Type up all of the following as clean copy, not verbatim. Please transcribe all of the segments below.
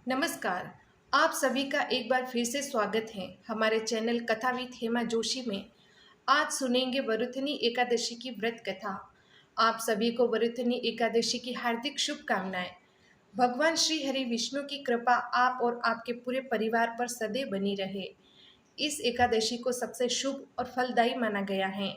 नमस्कार। आप सभी का एक बार फिर से स्वागत है हमारे चैनल कथा विद हेमा जोशी में। आज सुनेंगे वरुथनी एकादशी की व्रत कथा। आप सभी को वरुथनी एकादशी की हार्दिक शुभकामनाएं। भगवान श्री हरि विष्णु की कृपा आप और आपके पूरे परिवार पर सदैव बनी रहे। इस एकादशी को सबसे शुभ और फलदायी माना गया है।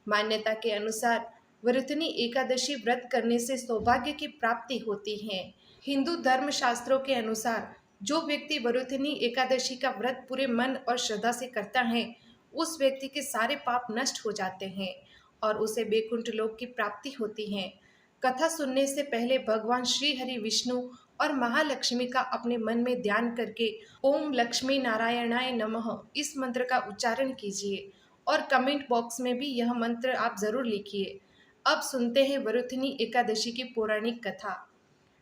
मान्यता के अनुसार वरुथनी एकादशी व्रत करने से सौभाग्य की प्राप्ति होती है। हिंदू धर्म शास्त्रों के अनुसार जो व्यक्ति वरुथनी एकादशी का व्रत पूरे मन और श्रद्धा से करता है, उस व्यक्ति के सारे पाप नष्ट हो जाते हैं और उसे बैकुंठ लोक की प्राप्ति होती है। कथा सुनने से पहले भगवान श्री हरि विष्णु और महालक्ष्मी का अपने मन में ध्यान करके ओम लक्ष्मी नारायणाय नमः इस मंत्र का उच्चारण कीजिए और कमेंट बॉक्स में भी यह मंत्र आप जरूर लिखिए। अब सुनते हैं वरुथनी एकादशी की पौराणिक कथा।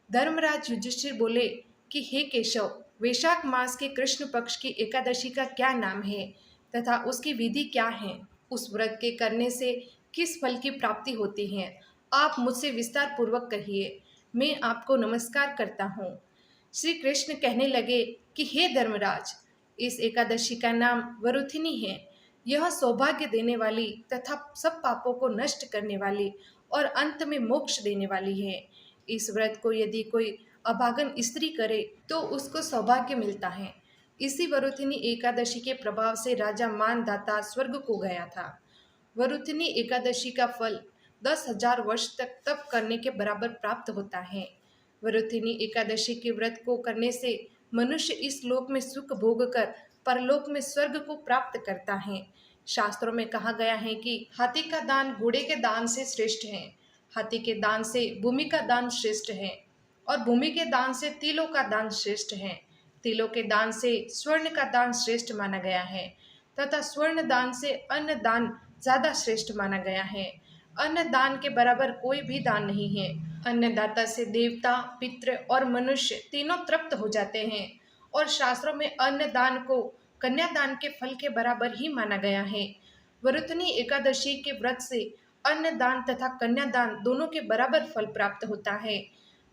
धर्मराज युधिष्ठिर बोले कि हे केशव, वैशाख मास के कृष्ण पक्ष की एकादशी का क्या नाम है तथा उसकी विधि क्या है? उस व्रत के करने से किस फल की प्राप्ति होती है? आप मुझसे विस्तार पूर्वक कहिए। मैं आपको नमस्कार करता हूँ। श्री कृष्ण कहने लगे कि हे धर्मराज, इस एकादशी का नाम वरुथिनी है। यह सौभाग्य देने वाली तथा सब पापों को नष्ट करने वाली और अंत में मोक्ष देने वाली है। इस व्रत को यदि कोई अभागन स्त्री करे तो उसको सौभाग्य मिलता है। इसी वरुथिनी एकादशी के प्रभाव से राजा मानधाता स्वर्ग को गया था। वरुथिनी एकादशी का फल 10,000 वर्ष तक तप करने के बराबर प्राप्त होता है। वरुथिनी एकादशी के व्रत को करने से मनुष्य इस लोक में सुख भोग कर परलोक में स्वर्ग को प्राप्त करता है। शास्त्रों में कहा गया है कि हाथी का दान घोड़े के दान से श्रेष्ठ है, हाथी के दान से भूमि का दान श्रेष्ठ है और भूमि के दान से तिलों का दान श्रेष्ठ है। तिलों के दान से स्वर्ण का दान श्रेष्ठ माना गया है तथा स्वर्ण दान से अन्न दान ज्यादा श्रेष्ठ माना गया है। अन्न दान के बराबर कोई भी दान नहीं है। अन्नदाता से देवता, पितृ और मनुष्य तीनों तृप्त हो जाते हैं और शास्त्रों में अन्न दान को कन्यादान के फल के बराबर ही माना गया है। वरुथनी एकादशी के व्रत से अन्नदान तथा कन्यादान दोनों के बराबर फल प्राप्त होता है।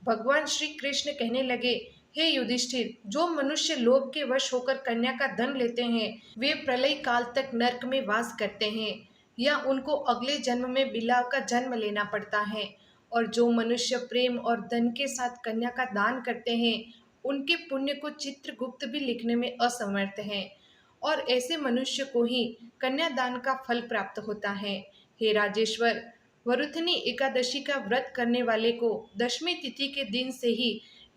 भगवान श्री कृष्ण कहने लगे, हे युधिष्ठिर, जो मनुष्य लोभ के वश होकर कन्या का धन लेते हैं, वे प्रलय काल तक नरक में वास करते हैं या उनको अगले जन्म में बिलाव का जन्म लेना पड़ता है। और जो मनुष्य प्रेम और धन के साथ कन्या का दान करते हैं, उनके पुण्य को चित्रगुप्त भी लिखने में असमर्थ है और ऐसे मनुष्य को ही कन्यादान का फल प्राप्त होता है। हे राजेश्वर, वरुथनी एकादशी का व्रत करने वाले को दशमी तिथि के दिन से ही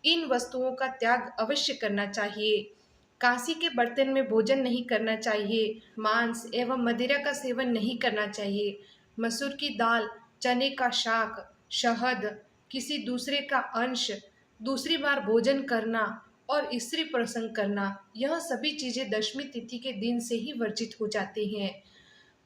इन वस्तुओं का त्याग अवश्य करना चाहिए। कांसी के बर्तन में भोजन नहीं करना चाहिए, मांस एवं मदिरा का सेवन नहीं करना चाहिए, मसूर की दाल, चने का शाक, शहद, किसी दूसरे का अंश, दूसरी बार भोजन करना और स्त्री प्रसंग करना, यह सभी चीजें दशमी तिथि के दिन से ही वर्जित हो जाती हैं।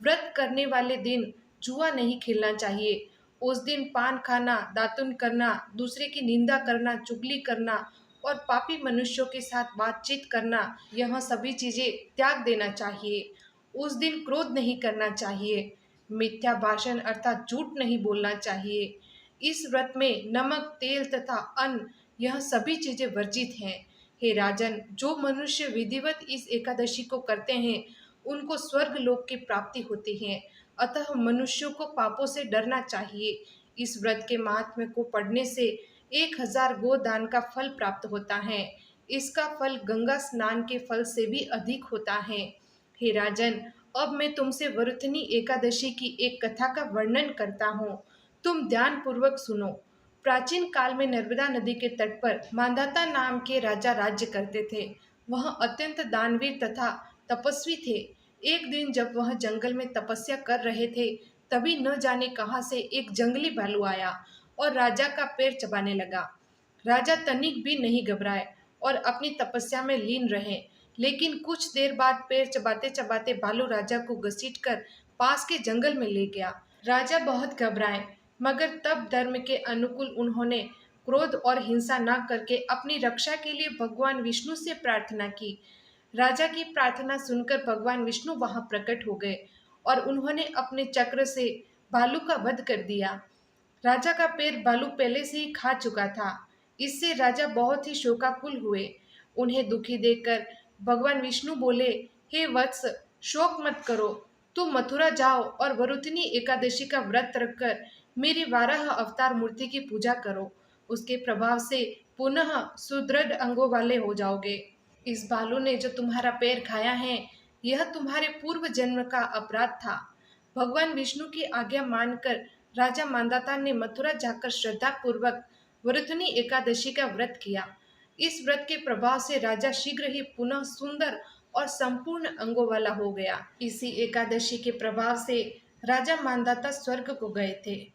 व्रत करने वाले दिन जुआ नहीं खेलना चाहिए। उस दिन पान खाना, दातुन करना, दूसरे की निंदा करना, चुगली करना और पापी मनुष्यों के साथ बातचीत करना, यह सभी चीजें त्याग देना चाहिए। उस दिन क्रोध नहीं करना चाहिए, मिथ्या भाषण अर्थात झूठ नहीं बोलना चाहिए। इस व्रत में नमक, तेल तथा अन्न, यह सभी चीजें वर्जित हैं। हे राजन, जो मनुष्य विधिवत इस एकादशी को करते हैं, उनको स्वर्ग लोक की प्राप्ति होती है। अतः मनुष्यों को पापों से डरना चाहिए। इस व्रत के महात्म्य को पढ़ने से 1,000 गोदान का फल प्राप्त होता है। इसका फल गंगा स्नान के फल से भी अधिक होता है। हे राजन, अब मैं तुमसे वरुथनी एकादशी की एक कथा का वर्णन करता हूँ। तुम ध्यान पूर्वक सुनो। प्राचीन काल में नर्मदा नदी के तट पर मांधाता नाम के राजा राज्य करते थे। वह अत्यंत दानवीर तथा तपस्वी थे। एक दिन जब वह जंगल में तपस्या कर रहे थे, तभी न जाने कहां से एक जंगली भालू आया और राजा का पैर चबाने लगा। राजा तनिक भी नहीं घबराए और अपनी तपस्या में लीन रहे। लेकिन कुछ देर बाद पैर चबाते चबाते भालू राजा को घसीटकर पास के जंगल में ले गया। राजा बहुत घबराए, मगर तब धर्म के अनुकूल उन्होंने क्रोध और हिंसा न करके अपनी रक्षा के लिए भगवान विष्णु से प्रार्थना की। राजा की प्रार्थना सुनकर भगवान विष्णु वहां प्रकट हो गए और उन्होंने अपने चक्र से भालू का वध कर दिया। राजा का पैर भालू पहले से ही खा चुका था। इससे राजा बहुत ही शोकाकुल हुए। उन्हें दुखी देखकर भगवान विष्णु बोले, हे वत्स, शोक मत करो। तुम मथुरा जाओ और वरुथनी एकादशी का व्रत रखकर मेरी 12 अवतार मूर्ति की पूजा करो। उसके प्रभाव से पुनः सुदृढ़ अंगों वाले हो जाओगे। इस भालू ने जो तुम्हारा पैर खाया है, यह तुम्हारे पूर्व जन्म का अपराध था। भगवान विष्णु की आज्ञा मानकर राजा मांधाता ने मथुरा जाकर श्रद्धा पूर्वक वरुथनी एकादशी का व्रत किया। इस व्रत के प्रभाव से राजा शीघ्र ही पुनः सुंदर और संपूर्ण अंगों वाला हो गया। इसी एकादशी के प्रभाव से राजा मांधाता स्वर्ग को गए थे।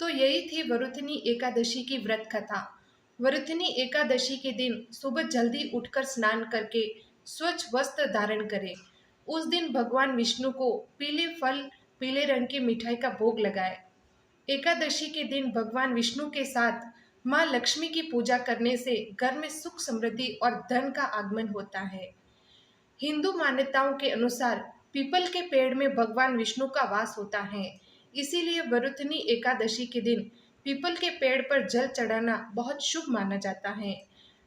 तो यही थी वरुथनी एकादशी की व्रत कथा। वरुथनी एकादशी के दिन सुबह जल्दी उठकर स्नान करके स्वच्छ वस्त्र धारण करें। उस दिन भगवान विष्णु को पीले फल, पीले रंग की मिठाई का भोग लगाए। एकादशी के दिन भगवान विष्णु के साथ माँ लक्ष्मी की पूजा करने से घर में सुख, समृद्धि और धन का आगमन होता है। हिंदू मान्यताओं के अनुसार पीपल के पेड़ में भगवान विष्णु का वास होता है। इसीलिए वरुथनी एकादशी के दिन पीपल के पेड़ पर जल चढ़ाना बहुत शुभ माना जाता है।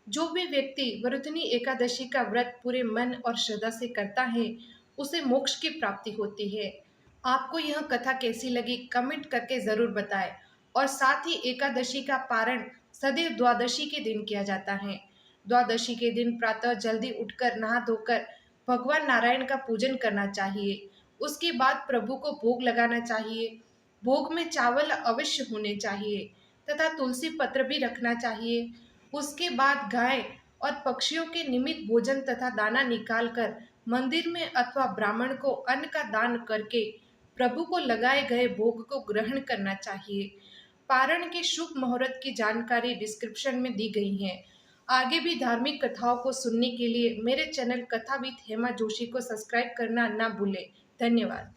जो भी व्यक्ति वरुथनी एकादशी का व्रत पूरे मन और श्रद्धा से करता है, उसे मोक्ष की प्राप्ति होती है। आपको यह कथा कैसी लगी, कमेंट करके ज़रूर बताएं। और साथ ही एकादशी का पारण सदैव द्वादशी के दिन किया जाता है। द्वादशी के दिन प्रातः जल्दी उठकर नहा धोकर भगवान नारायण का पूजन करना चाहिए। उसके बाद प्रभु को भोग लगाना चाहिए। भोग में चावल अवश्य होने चाहिए तथा तुलसी पत्र भी रखना चाहिए। उसके बाद गाय और पक्षियों के निमित्त भोजन तथा दाना निकालकर मंदिर में अथवा ब्राह्मण को अन्न का दान करके प्रभु को लगाए गए भोग को ग्रहण करना चाहिए। पारण के शुभ मुहूर्त की जानकारी डिस्क्रिप्शन में दी गई है। आगे भी धार्मिक कथाओं को सुनने के लिए मेरे चैनल कथा विद हेमा जोशी को सब्सक्राइब करना ना भूलें। धन्यवाद।